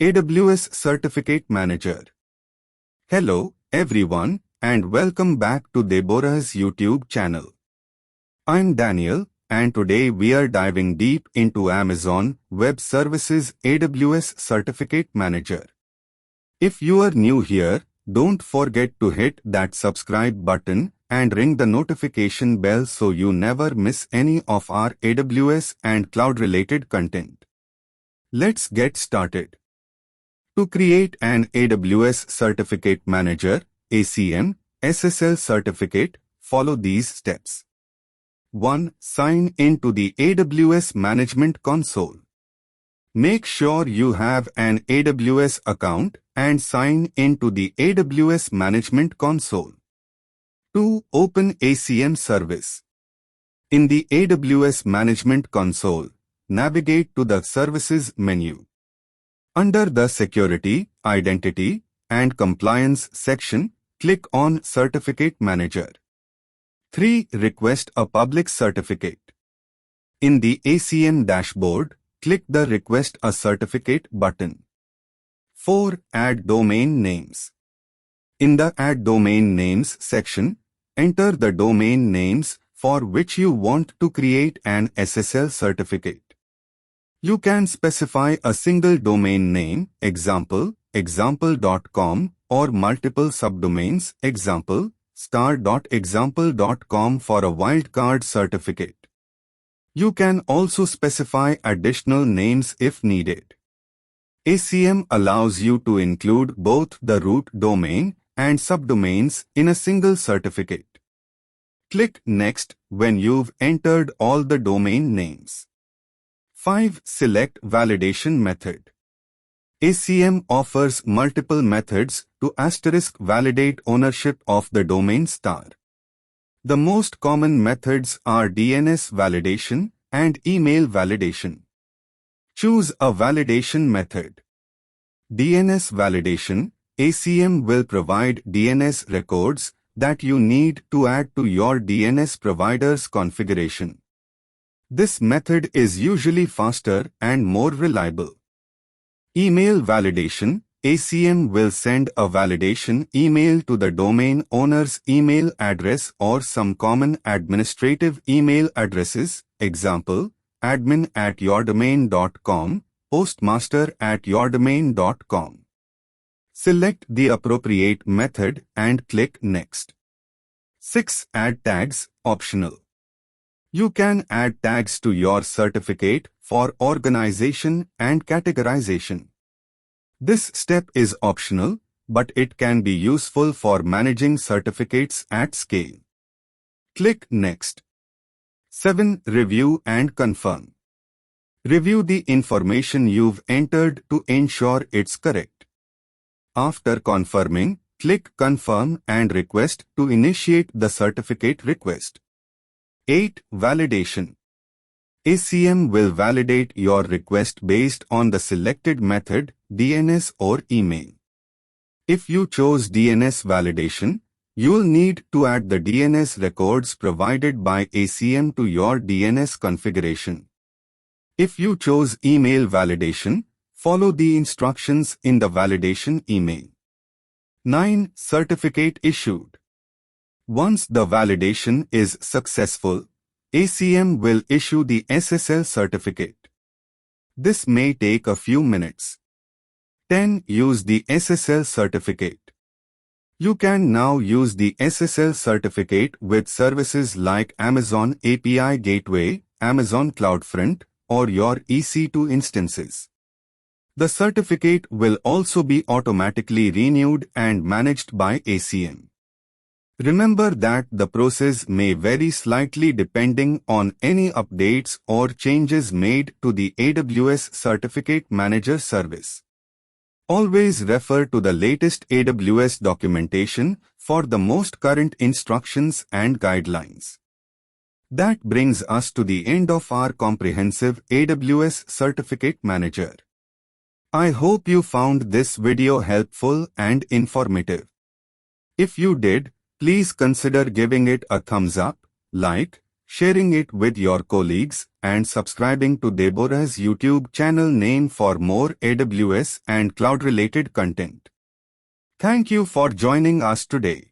AWS Certificate Manager. Hello, everyone, and welcome back to Deborah's YouTube channel. I'm Daniel, and today we are diving deep into Amazon Web Services AWS Certificate Manager. If you are new here, don't forget to hit that subscribe button and ring the notification bell so you never miss any of our AWS and cloud-related content. Let's get started. To create an AWS Certificate Manager, ACM, SSL certificate, follow these steps. 1. Sign into the AWS Management Console. Make sure you have an AWS account and sign into the AWS Management Console. 2. Open ACM Service. In the AWS Management Console, navigate to the Services menu. Under the Security, Identity, and Compliance section, click on Certificate Manager. 3. Request a public certificate. In the ACM dashboard, click the Request a Certificate button. 4. Add domain names. In the Add Domain Names section, enter the domain names for which you want to create an SSL certificate. You can specify a single domain name, example, example.com, or multiple subdomains, example, star.example.com for a wildcard certificate. You can also specify additional names if needed. ACM allows you to include both the root domain and subdomains in a single certificate. Click Next when you've entered all the domain names. 5. Select Validation Method. ACM offers multiple methods to *validate ownership of the domain star. The most common methods are DNS validation and email validation. Choose a validation method. DNS validation. ACM will provide DNS records that you need to add to your DNS provider's configuration. This method is usually faster and more reliable. Email validation. ACM will send a validation email to the domain owner's email address or some common administrative email addresses, example, admin@yourdomain.com, postmaster@yourdomain.com. Select the appropriate method and click Next. 6. Add tags, optional. You can add tags to your certificate for organization and categorization. This step is optional, but it can be useful for managing certificates at scale. Click Next. 7. Review and confirm. Review the information you've entered to ensure it's correct. After confirming, click Confirm and request to initiate the certificate request. 8. Validation. ACM will validate your request based on the selected method, DNS or email. If you chose DNS validation, you'll need to add the DNS records provided by ACM to your DNS configuration. If you chose email validation, follow the instructions in the validation email. 9. Certificate issued. Once the validation is successful, ACM will issue the SSL certificate. This may take a few minutes. 10. Use the SSL certificate. You can now use the SSL certificate with services like Amazon API Gateway, Amazon CloudFront, or your EC2 instances. The certificate will also be automatically renewed and managed by ACM. Remember that the process may vary slightly depending on any updates or changes made to the AWS Certificate Manager service. Always refer to the latest AWS documentation for the most current instructions and guidelines. That brings us to the end of our comprehensive AWS Certificate Manager. I hope you found this video helpful and informative. If you did, please consider giving it a thumbs up, like, sharing it with your colleagues, and subscribing to Deborah's YouTube channel name for more AWS and cloud-related content. Thank you for joining us today.